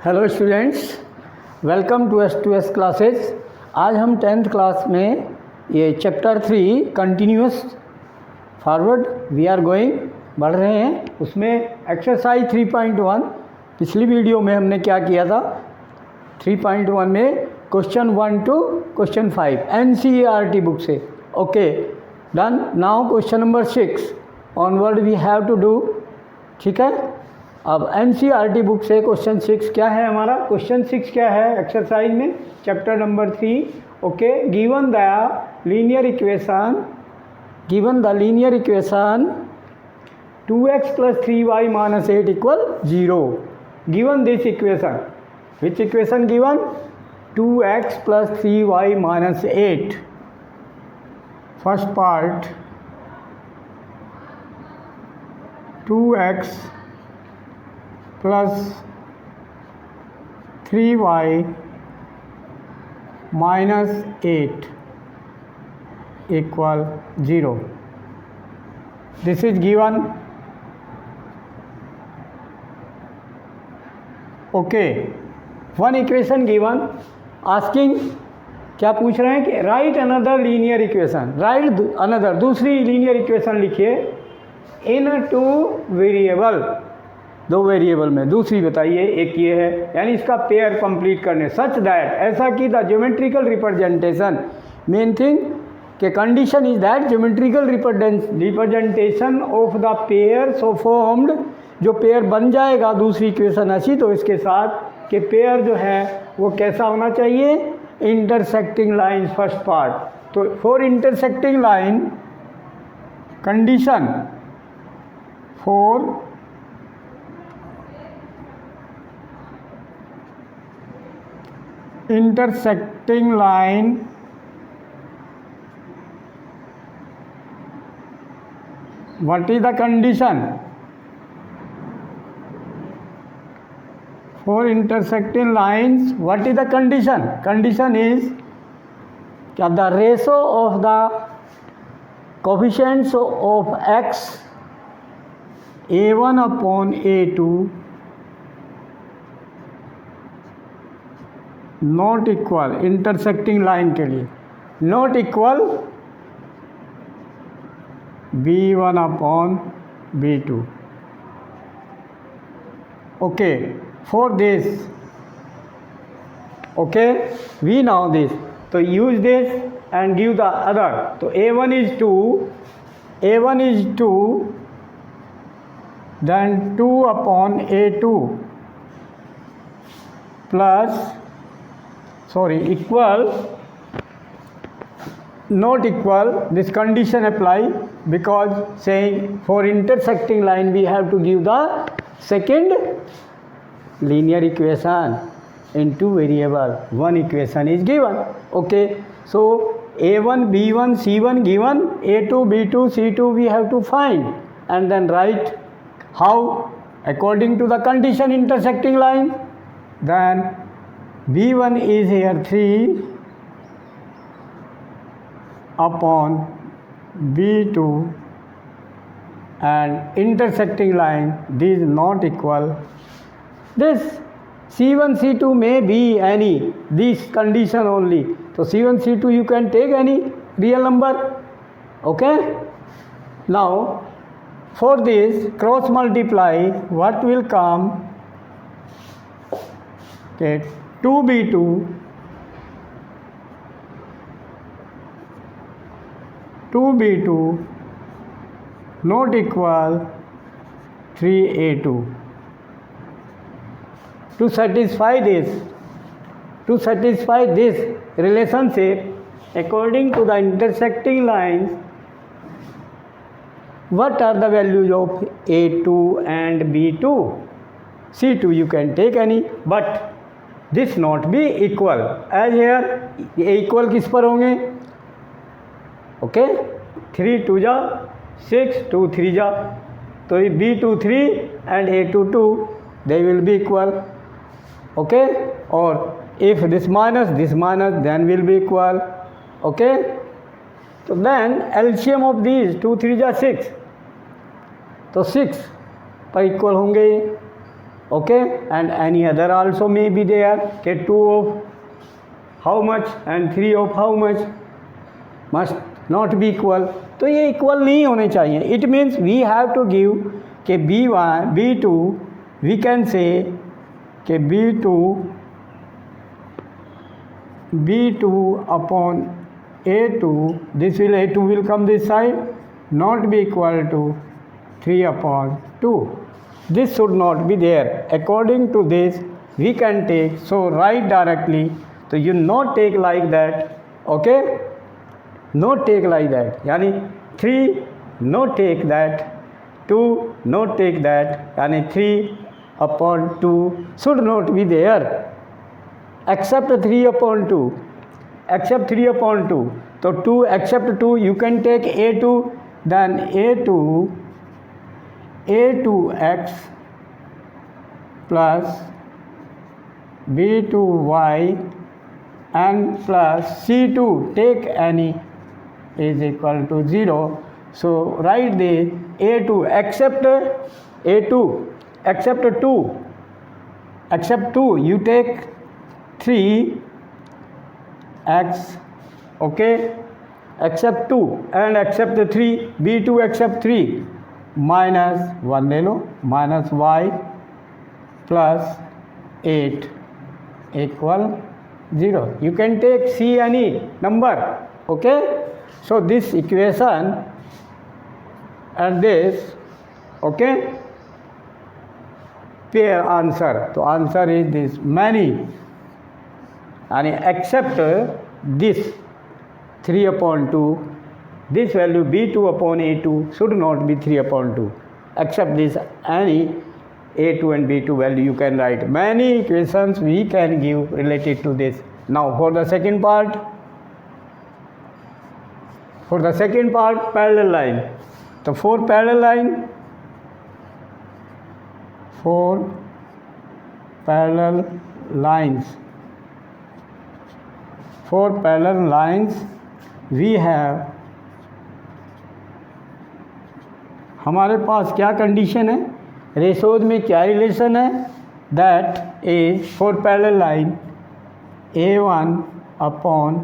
Hello students, welcome to S2S classes. आज हम 10th class में ये chapter 3 continuous forward we are going बढ़ रहे हैं। उसमें एक्सरसाइज 3.1 पिछली वीडियो में हमने क्या किया था। 3.1 में question 1 to question 5 NCERT book से। Okay done. Now question number 6 onward we have to do. ठीक है, अब NCERT बुक से क्वेश्चन 6 क्या है हमारा। क्वेश्चन 6 क्या है एक्सरसाइज में chapter number 3। Okay, given the linear equation 2x plus 3y minus 8 equal 0. Given this equation, which equation given? 2x plus 3y minus 8. First part, 2x plus 3y minus 8 equal 0. This is given. Okay, one equation given. Asking, क्या पूछ रहे हैं कि right another linear equation. Right another दूसरी linear equation लिखिए इन two variable, दो variable में दूसरी बताइए। एक ये है, यानी इसका पेयर कंप्लीट करने। सच दैट, ऐसा कि the geometrical representation, main thing के condition is that geometrical representation of the pair so formed, जो पेयर बन जाएगा दूसरी इक्वेशन ऐसी, तो इसके साथ के पेयर जो है वो कैसा होना चाहिए, इंटरसेक्टिंग लाइन। फर्स्ट पार्ट तो for intersecting line condition for intersecting line what is the condition for intersecting lines? What is the condition? Condition is that the ratio of the coefficients of x a1 upon a2 not equal, intersecting line के लिए not equal b1 upon b2। Okay, for this okay we now this, तो use this and give the other. तो a1 is 2 then 2 upon a2 plus equal, not equal, this condition apply because saying for intersecting line we have to give the second linear equation in two variable. One equation is given. Okay, so a1 b1 c1 given, a2 b2 c2 we have to find and then write how according to the condition intersecting line. Then b1 is here 3 upon b2 and intersecting line these not equal. This c1 c2 may be any this condition only, so c1 c2 you can take any real number. Okay, now for this cross multiply what will come, okay, 2b2 not equal 3a2. To satisfy this relationship according to the intersecting lines, what are the values of a2 and b2? c2 you can take any, but this not be equal as here. ये इक्वल किस पर होंगे? Okay, 3 2 जा 6 2 3 जा, तो ये b2 3 and a2 2 they will be equal. Okay, और if this minus then will be equal. Okay, तो देन एलसीएम ऑफ दीज 2 3 जा 6, तो 6 पर इक्वल होंगे। okay, and any other also may be there, okay, 2 of how much and 3 of how much must not be equal. तो ये equal नहीं होने चाहिए. It means we have to give K B2 we can say के B2 upon A2, this will A2 will come this side, not be equal to 3 upon 2. This should not be there. According to this we can take, so write directly. So you not take like that, okay, not take like that, यानी 3 not take that, 2 not take that, यानी 3 upon 2 should not be there, except 3 upon 2, except 3 upon 2. So 2 except 2 you can take A2, then A2x plus B2y and plus C2 take any is equal to 0. So write the A2 except 2 you take 3x, okay, except 2 and except 3, B2 except 3 minus 1 ले लो, minus y plus 8 equal 0. You can take C any number, okay. So this equation and this, okay, pair answer. So answer is this many, and except this 3 upon 2, this value B2 upon A2 should not be 3 upon 2, except this any A2 and B2 value you can write. Many equations we can give related to this. Now for the second part, parallel line. So for parallel lines we have, हमारे पास क्या condition है, ratios में क्या relation है, that is for parallel line A1 upon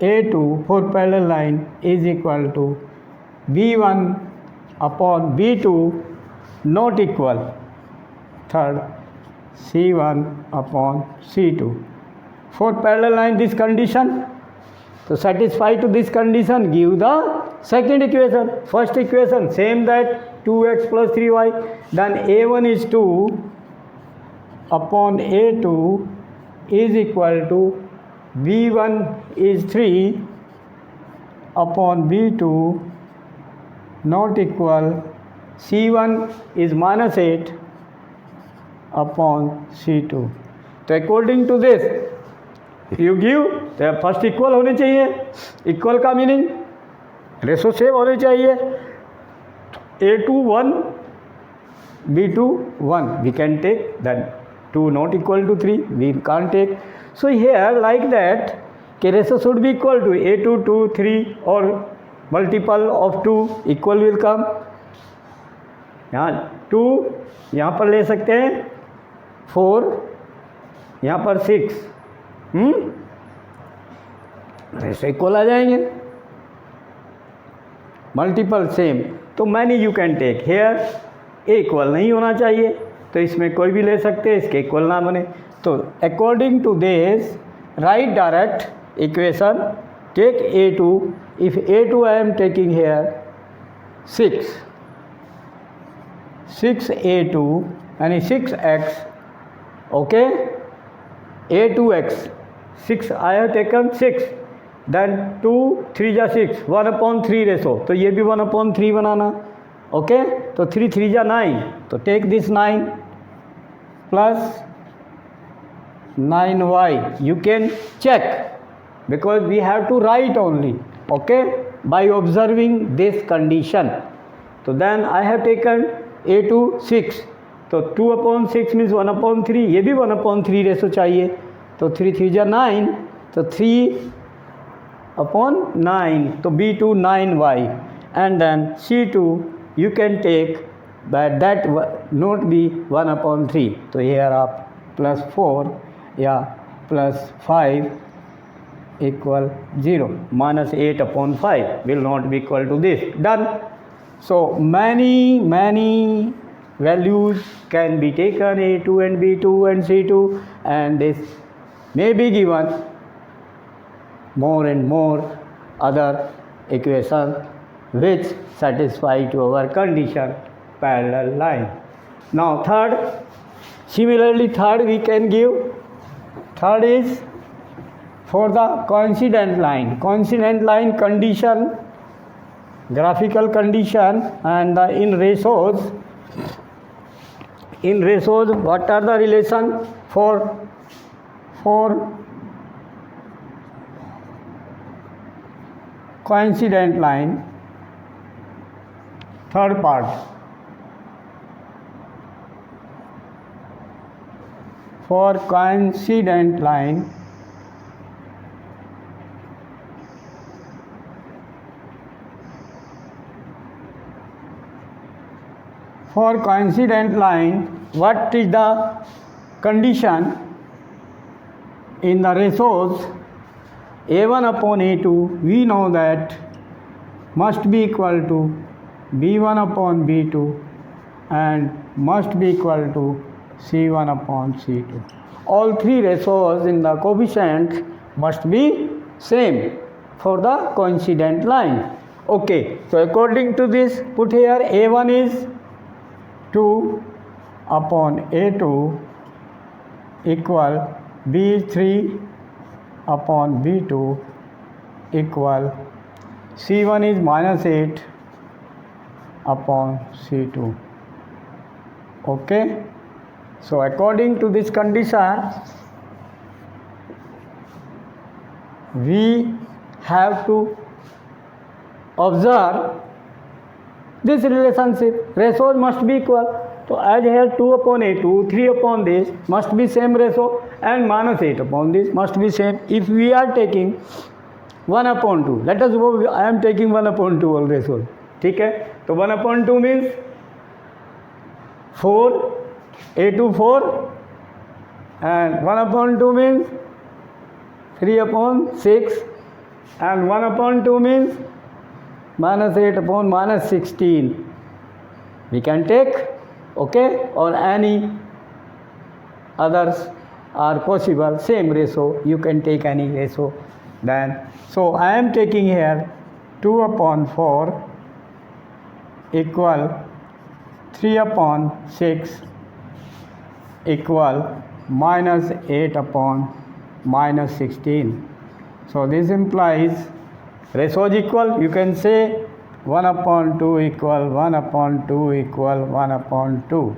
A2 for parallel line is equal to B1 upon B2 not equal, third C1 upon C2. For parallel line this condition, so satisfy to this condition, give the second equation. First equation same, that 2x plus 3y, then A1 is 2 upon A2 is equal to B1 is 3 upon B2 not equal, C1 is minus 8 upon C2. तो according to this you give, तो first equal होने चाहिए. Equal का meaning ratio same होने चाहिए. A2 1 B2 1 we can take, then 2 not equal to 3 we can't take. So here like that कि ratio should be equal to A2 2 3 or multiple of 2 equal will come. यहाँ 2 यहाँ पर ले सकते हैं, 4 यहाँ पर 6, ऐसे इक्वल आ जाएंगे. मल्टीपल सेम, तो many you can take. Here A equal नहीं होना चाहिए, तो इसमें कोई भी ले सकते हैं, इसके इक्वल ना बने. तो according to this right direct equation, take A2. If A2 I am taking here 6A2 यानी 6x, okay, A2x 6 I have taken 6, then 2 3 जा 6, 1 upon 3 रेशो, तो ये भी 1 upon 3 बनाना, ओके. तो 3 3 जा 9, तो take this 9 plus 9y. You can check because we have to write only, okay, by observing this condition. So then I have taken A2 6, तो 2 upon 6 means 1 upon 3, ये भी 1 upon 3 ratio चाहिए, तो 3 3 जा 9, तो 3 upon 9, तो B2 9y, and then C2 you can take but that not be 1 upon 3. So here आप plus 4 या plus 5 equal 0. Minus 8 upon 5 will not be equal to this. Done. So many values can be taken, A2 and B2 and C2, and this may be given more and more other equations which satisfy to our condition parallel line. Now third, similarly third we can give, third is for the coincident line condition, graphical condition, and in ratios what are the relation for coincident line, third part, for coincident line what is the condition in the ratios A1 upon A2? We know that must be equal to B1 upon B2 and must be equal to C1 upon C2. All three ratios in the coefficient must be same for the coincident line. Okay, so according to this, put here A1 is 2 upon A2 equal B3 upon B2 equal C1 is minus 8 upon C2. Okay, so according to this condition we have to observe this relationship, ratios must be equal. So as here 2 upon A2, 3 upon this must be same ratio, and minus 8 upon this must be same. If we are taking 1 upon 2, let us suppose I am taking 1 upon 2 all ratios. ठीक है, तो 1 upon 2 means 4, A2 4, and 1 upon 2 means 3 upon 6, and 1 upon 2 means minus 8 upon minus 16. We can take, okay, or any others are possible, same ratio, you can take any ratio. Then, so I am taking here 2 upon 4 equal 3 upon 6 equal minus 8 upon minus 16. So this implies ratio is equal, you can say 1 upon 2 equal 1 upon 2 equal 1 upon 2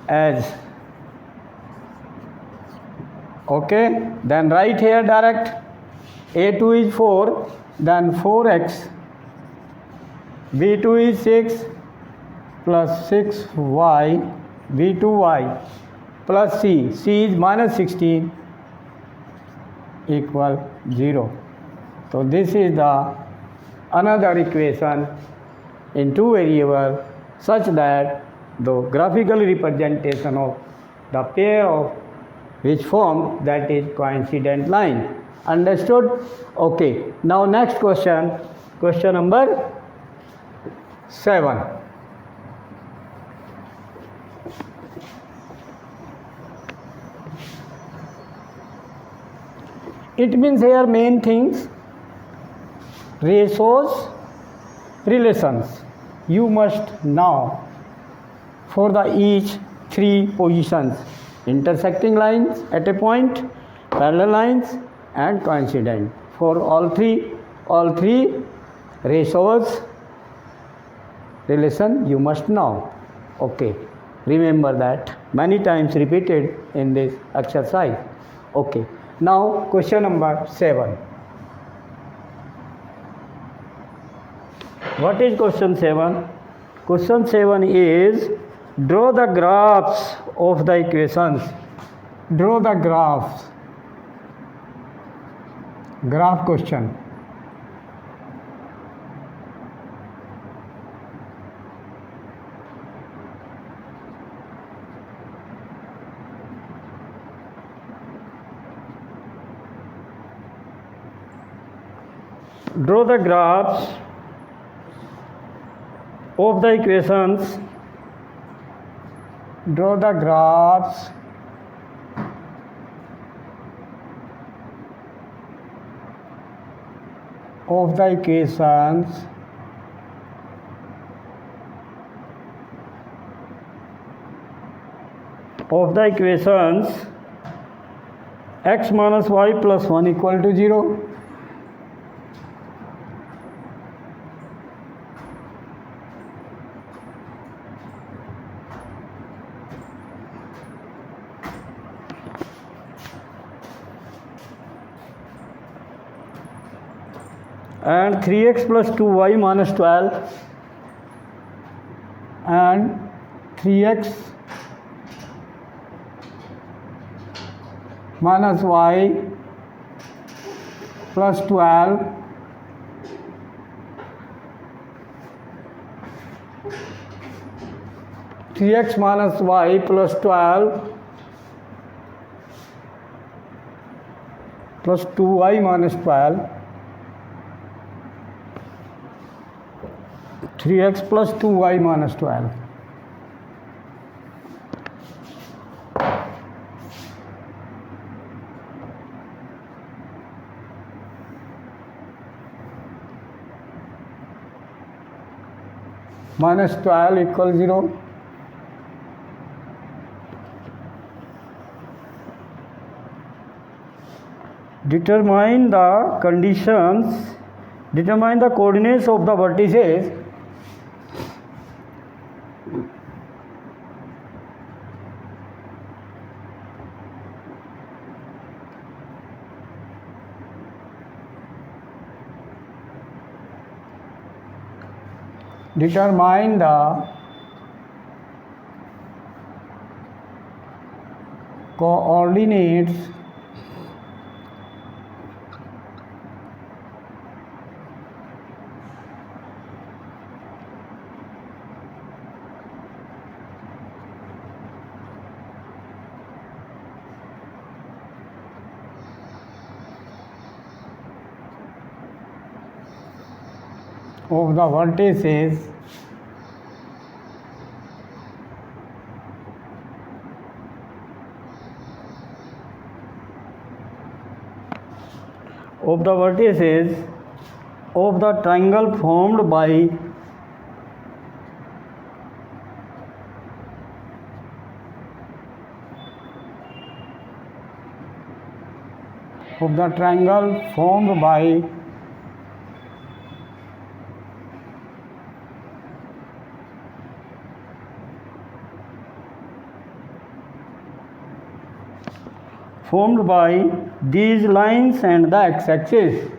as, okay, then write here direct A2 is 4, then 4x, B2 is 6 plus 6y, B2y plus C is minus 16 equal 0. So this is the another equation in two variables such that the graphical representation of the pair of which form, that is coincident line. Understood? Okay. Now next question, question number 7. It means here main things, ratios, relations. You must know for the each three positions: intersecting lines at a point, parallel lines, and coincident. For all three ratios, relation you must know. Okay, remember that, many times repeated in this exercise. Okay, now question number 7. What is question 7? Question 7 is draw the graphs of the equations. Draw the graphs. Graph question. Draw the graphs of the equations. Draw the graphs of the equations x minus y plus 1 equal to 0. And 3x plus 2y minus 12 and 3x minus y plus 12 3x minus y plus 12 plus 2y minus 12 3x plus 2y minus 12. Minus 12 equals 0. Determine the conditions, determine the coordinates of the vertices determine the coordinates of the vertices of the triangle formed by formed by these lines and the x-axis.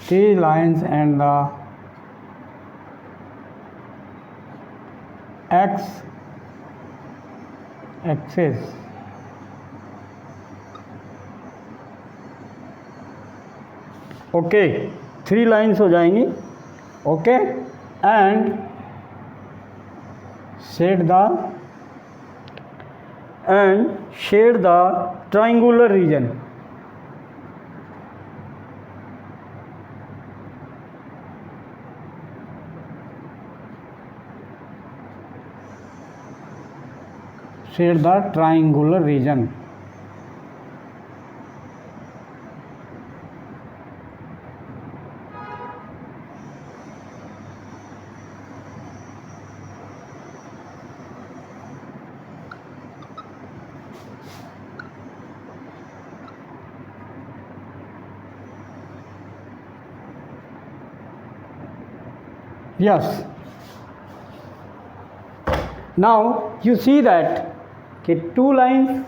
These lines and the x-axis. Okay 3 lines हो जाएंगी. Okay and shade the triangular region. Shade the triangular region. Yes. Now you see that two lines,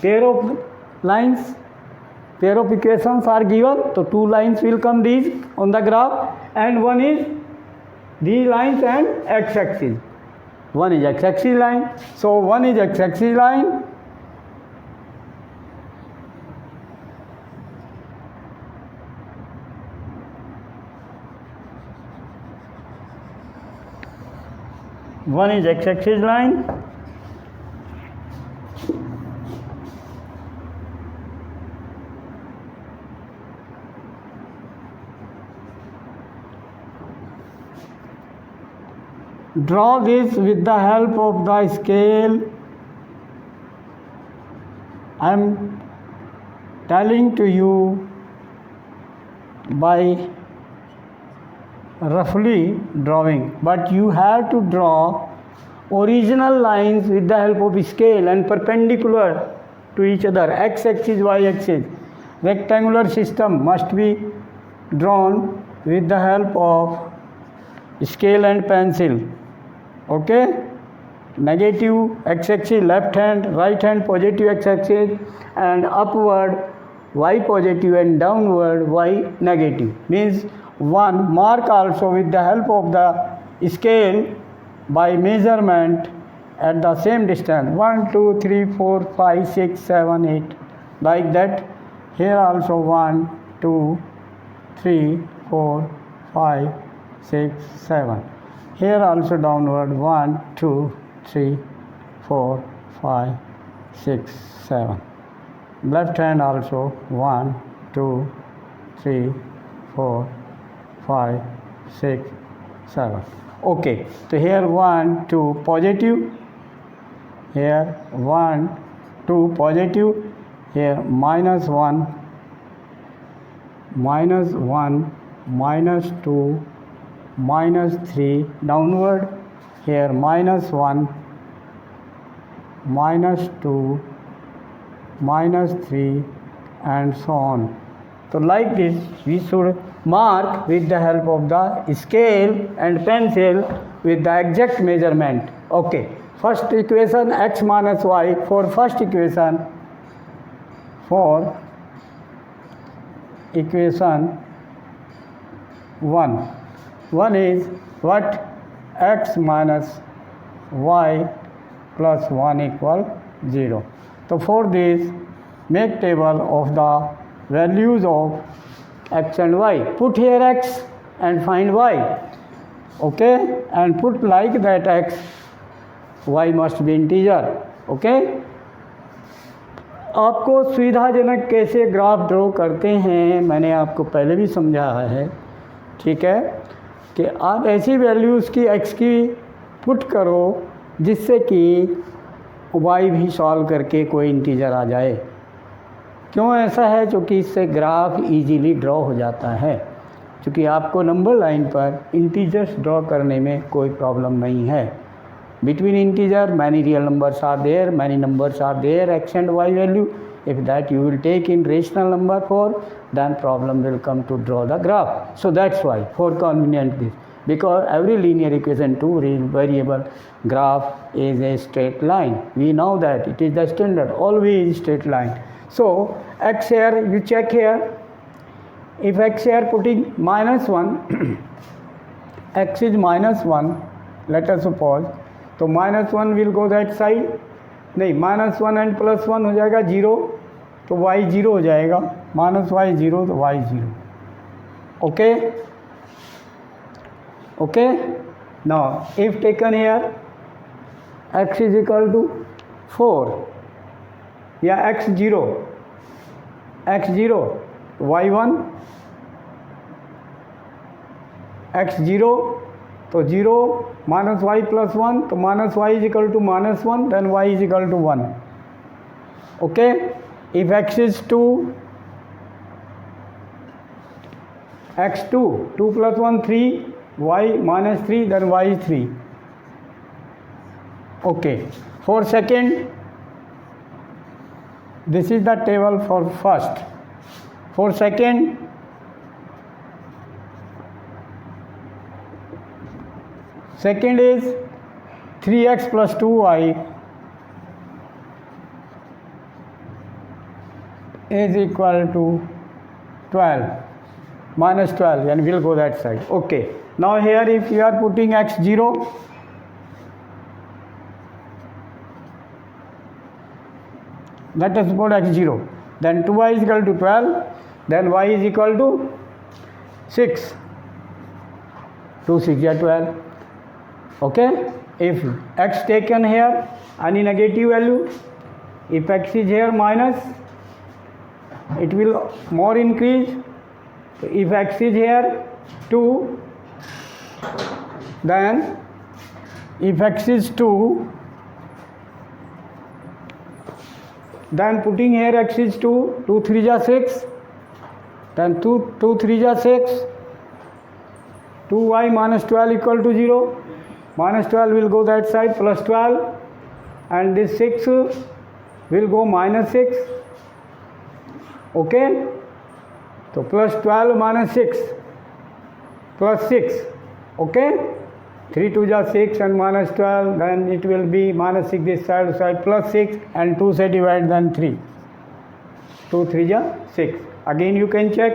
pair of lines, pair of equations are given. So 2 lines will come these on the graph, and one is these lines and x-axis. One is x-axis line. So one is x-axis line. one is x-axis line, draw this with the help of the scale. I am telling to you by roughly drawing, but you have to draw original lines with the help of scale and perpendicular to each other, x-axis, y-axis. Rectangular system must be drawn with the help of scale and pencil. Okay? Negative x-axis left hand, right hand positive x-axis, and upward y positive and downward y negative. Means one mark also with the help of the scale by measurement at the same distance, 1 2 3 4 5 6 7 8, like that. Here also 1 2 3 4 5 6 7. Here also downward 1 2 3 4 5 6 7. Left hand also 1 2 3 4 5 6 7. Okay, so here 1 2 positive, here 1 2 positive, here minus 1 minus 2 minus 3 downward, here minus 1 minus 2 minus 3 and so on. So like this we should mark with the help of the scale and pencil with the exact measurement. Okay, first equation x minus y. For first equation, for equation 1 is what? X minus y plus 1 equal 0. So for this, make table of the values of x and y. Put here x and find y. Okay, and put like that x, y must be integer. Okay, आपको सुविधाजनक कैसे graph draw करते हैं मैंने आपको पहले भी समझाया है, ठीक है, कि आप ऐसी वैल्यूज़ की x की पुट करो जिससे कि y भी सॉल्व करके कोई इंटीजर आ जाए। क्यों ऐसा है? क्योंकि इससे ग्राफ इजीली ड्रॉ हो जाता है, क्योंकि आपको नंबर लाइन पर इंटीजर्स ड्रॉ करने में कोई प्रॉब्लम नहीं है। Between integer many real numbers are there, many numbers are there, X and Y value. If that you will take in rational number form, then problem will come to draw the graph. So that's why for convenient this, because every linear equation to variable graph is a straight line. We know that it is the standard, always straight line. So x here, you check here, if x here putting minus 1, x is minus 1, let us suppose, तो minus 1 will go that side, नहीं minus 1 and plus 1 हो जाएगा 0, तो y 0 हो जाएगा, minus Y 0 तो y 0. Okay okay, now if taken here x is equal to 4 या x 0 y 1, x 0 तो 0 माइनस वाई प्लस 1, तो minus y is equal to minus 1, then y is equal to 1. Okay, if x is 2, x 2 plus 1 3, y minus 3, then y is 3. Okay, for second, this is the table for first. For second, second is 3x plus 2y is equal to 12, minus 12, and we'll go that side. Okay, now here if you are putting x 0, let us put x 0, then 2y is equal to 12, then y is equal to 6, 2 6 12. Okay, if x taken here any negative value, if x is here minus, it will more increase. If x is here 2, then if x is 2, then putting here x is 2, 2 3 ja 6, then 2 3 ja 6, 2y minus 12 equal to 0, minus 12 will go that side, plus 12, and this 6 will go minus 6, okay. So plus 12 minus 6 plus 6, okay. 3 2 ja 6 and minus 12, then it will be minus 6 this side plus 6, and 2 से divide then 3, 2 3 ja 6. Again you can check,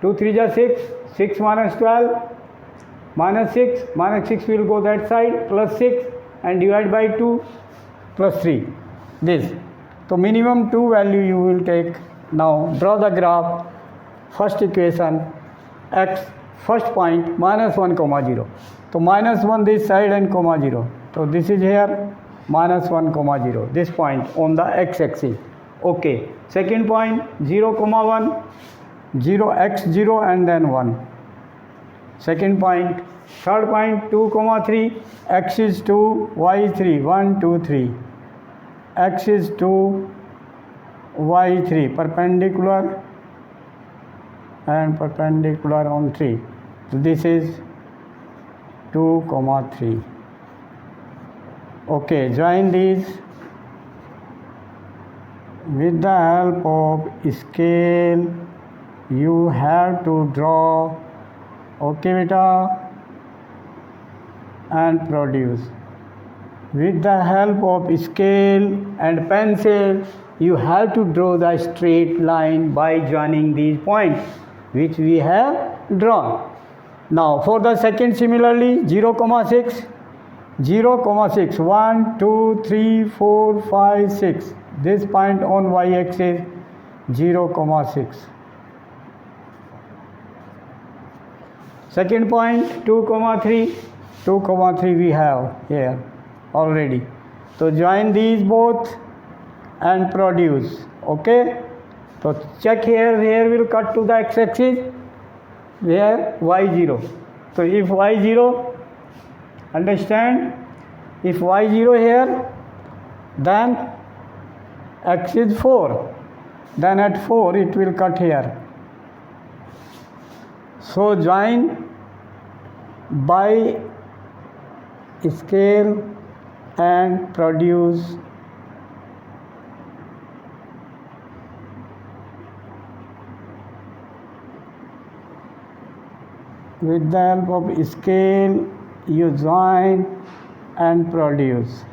2 3 ja 6, 6 minus 12 minus 6 will go that side, plus 6 and divide by 2 plus 3, this. So minimum 2 value you will take. Now draw the graph. First equation, x first point minus 1 comma 0. So minus 1 this side and comma 0. So this is here minus 1 comma 0, this point on the x-axis. Okay. Second point 0 comma 1, 0 x 0 and then 1. Second point. Third point 2 comma 3, x is 2, y is 3, 1 2 3. X is 2, y 3, perpendicular and perpendicular on 3. So this is 2 comma 3. Okay, join these with the help of scale. You have to draw, okay beta, and produce. With the help of scale and pencil, you have to draw the straight line by joining these points which we have drawn. Now for the second similarly 0 comma 6, 0 comma 6, 1 2 3 4 5 6, this point on y-axis 0 comma 6. Second point 2 comma 3, 2 comma 3 we have here already. So join these both and produce, okay. So check here will cut to the x-axis, where y0. So if y0, understand, if y0 here, then x is 4, then at 4 it will cut here. So join by scale and produce. With the help of scale, you join and produce.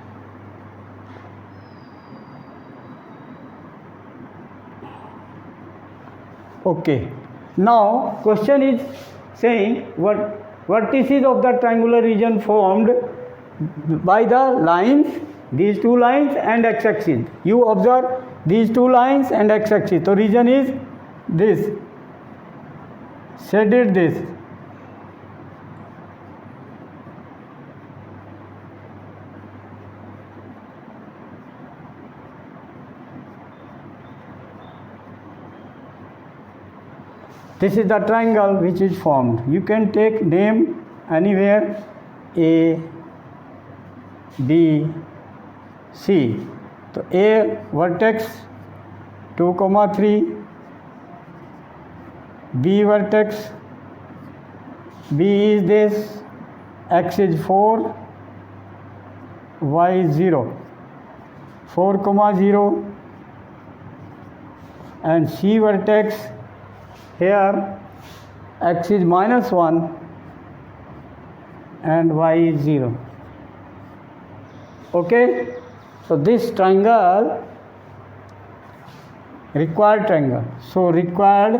Okay. Now, question is saying what vertices of the triangular region formed by the lines, these two lines and x-axis. You observe these two lines and x-axis. So region is this, shaded this. This is the triangle which is formed. You can take name anywhere, A, B, C. So A vertex 2 comma 3, B vertex, B is this, x is 4, y is 0, 4 comma 0, and C vertex, here x is minus 1 and y is 0. Okay, so this triangle, required triangle, so required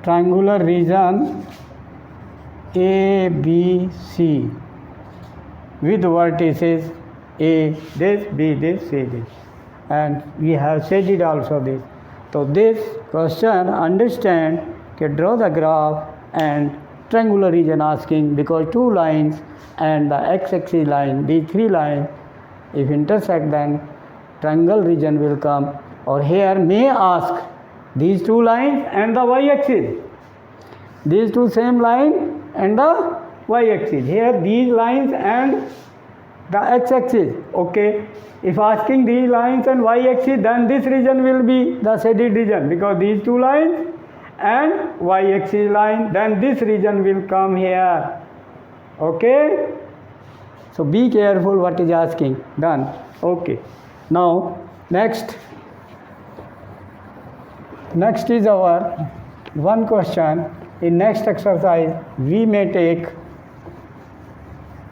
triangular region A, B, C with vertices A this, B this, C this, and we have shaded also this. So this question understand, draw the graph and triangular region asking, because two lines and the x-axis line, these three lines, if intersect, then triangle region will come. Or here may ask these two lines and the y-axis, these two same line and the y-axis. Here these lines and the x-axis. Okay, if asking these lines and y-axis, then this region will be the shaded region, because these two lines and y-axis line, then this region will come here. Okay, so be careful what is asking. Done. Okay, now next is our one question. In next exercise we may take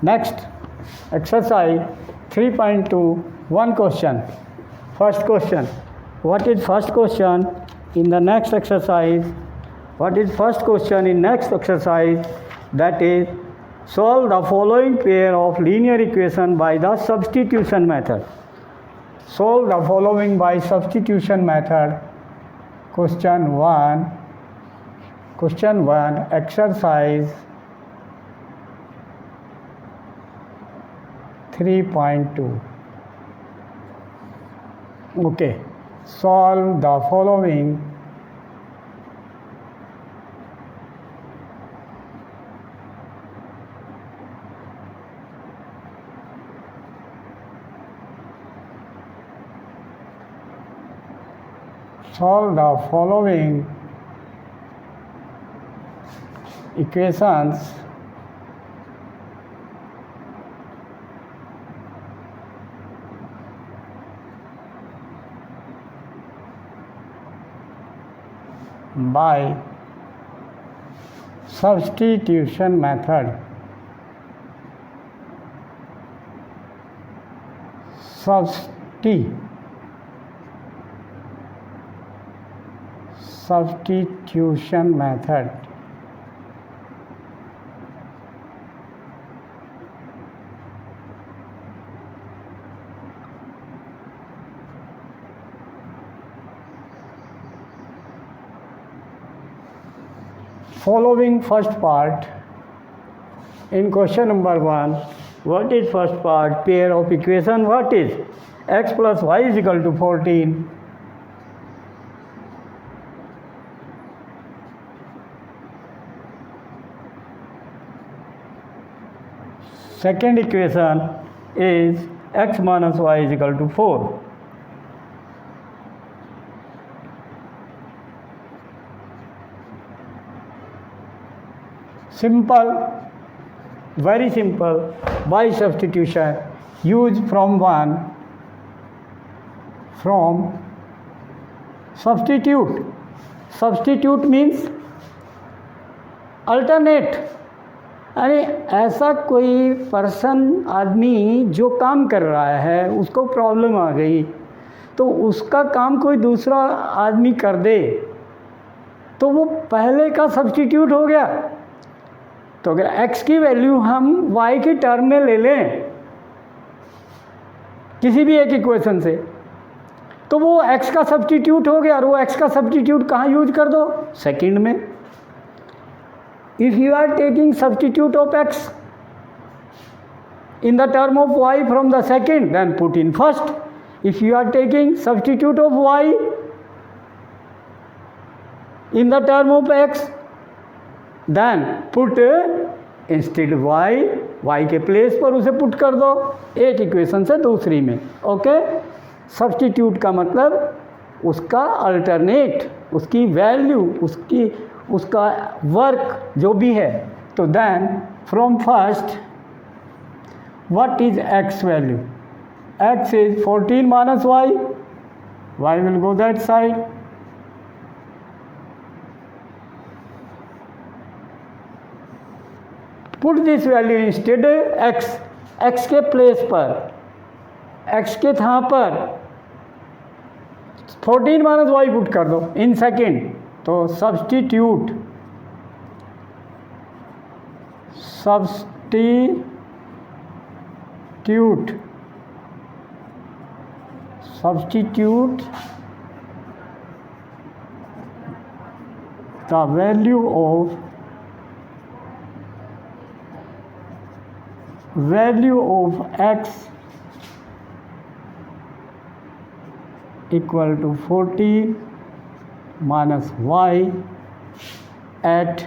next exercise 3.2, one question. First question, what is first question in the next exercise? What is first question in next exercise? That is, solve the following pair of linear equation by the substitution method. Solve the following by substitution method. Question 1, exercise 3.2. Okay, solve the following equations by substitution method. Substitution method. Following first part, in question number 1, what is first part? Pair of equation, what is x plus y is equal to 14. Second equation is x minus y is equal to 4. Simple, very simple, by substitution, use from substitute. Substitute means alternate. अरे ऐसा कोई person, आदमी जो काम कर रहा है, उसको प्रॉब्लम आ गई, तो उसका काम कोई दूसरा आदमी कर दे, तो वो पहले का सब्स्टिट्यूट हो गया। तो अगर x की वैल्यू हम y की टर्म में ले लें किसी भी एक इक्वेशन से, तो वो x का सब्स्टिट्यूट हो गया। और वो x का सब्स्टिट्यूट कहाँ यूज कर दो? सेकंड में। If you are taking substitute of x in the term of y from the second, then put in first. If you are taking substitute of y in the term of x, then put instead y के place पर उसे put कर दो, एक equation से दूसरी में। Okay, substitute का मतलब उसका अल्टरनेट, उसकी वैल्यू, उसका वर्क जो भी है। तो then from first, what is x value? x is 14 minus y will go that side. Put this value instead x के प्लेस पर, x के था पर 14 माइनस y पुट कर दो इन सेकेंड। तो substitute the value of value of x equal to 14 minus y at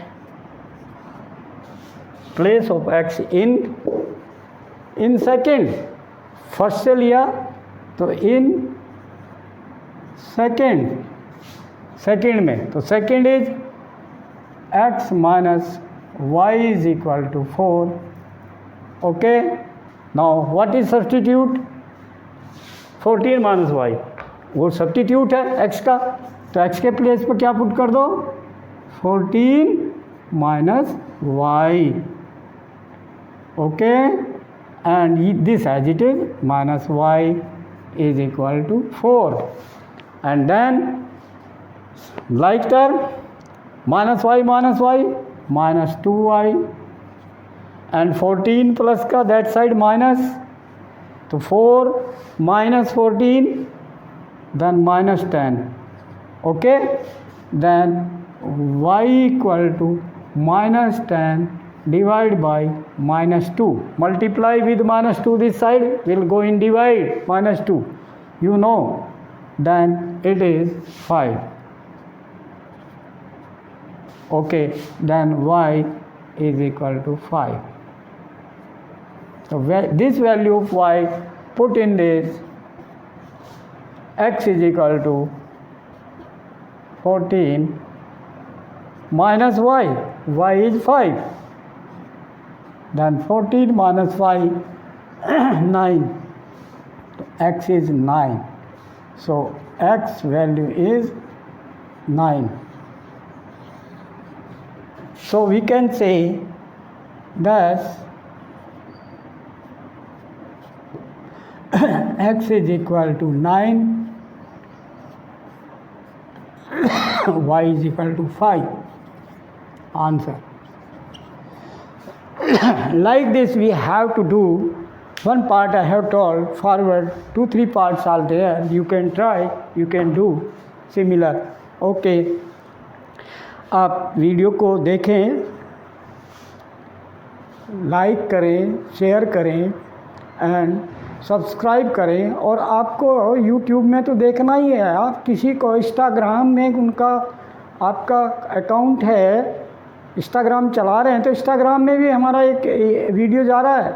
place of x in second, first से लिया तो इन सेकेंड में, तो second is x minus y is equal to 4. Okay, now what is substitute? 14 minus y, वो substitute है x का, तो x के प्लेस पर क्या पुट कर दो? 14 minus y. Okay, and this as it is, minus y is equal to 4, and then like term minus y minus 2y, and 14 plus का that side minus, तो 4 minus 14 then minus 10. Okay, then y equal to minus 10 divide by minus 2. Multiply with minus 2 this side, will go in divide, minus 2. You know, then it is 5. Okay, then y is equal to 5. So this value of y put in this, x is equal to 14 minus y is 5. Then 14 minus 5, 9. So x is 9. So x value is 9. So we can say that x is equal to 9, y is equal to 5. Answer. Like this we have to do. One part I have told, forward 2-3 parts are there, you can try, you can do similar. Okay, आप video को देखें, like करें, share करें and subscribe करें. और आपको YouTube में तो देखना ही है, आप किसी को इंस्टाग्राम में उनका आपका अकाउंट है, इंस्टाग्राम चला रहे हैं, तो इंस्टाग्राम में भी हमारा एक वीडियो जा रहा है,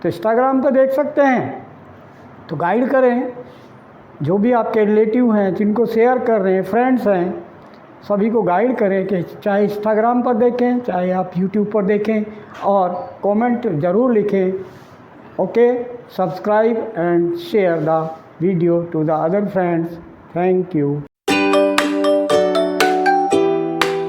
तो इंस्टाग्राम पर देख सकते हैं. तो गाइड करें, जो भी आपके रिलेटिव हैं जिनको शेयर कर रहे हैं, फ्रेंड्स हैं, सभी को गाइड करें कि चाहे इंस्टाग्राम पर देखें, चाहे आप यूट्यूब पर देखें, और कमेंट ज़रूर लिखें. Okay, subscribe and share the video to the other friends. Thank you.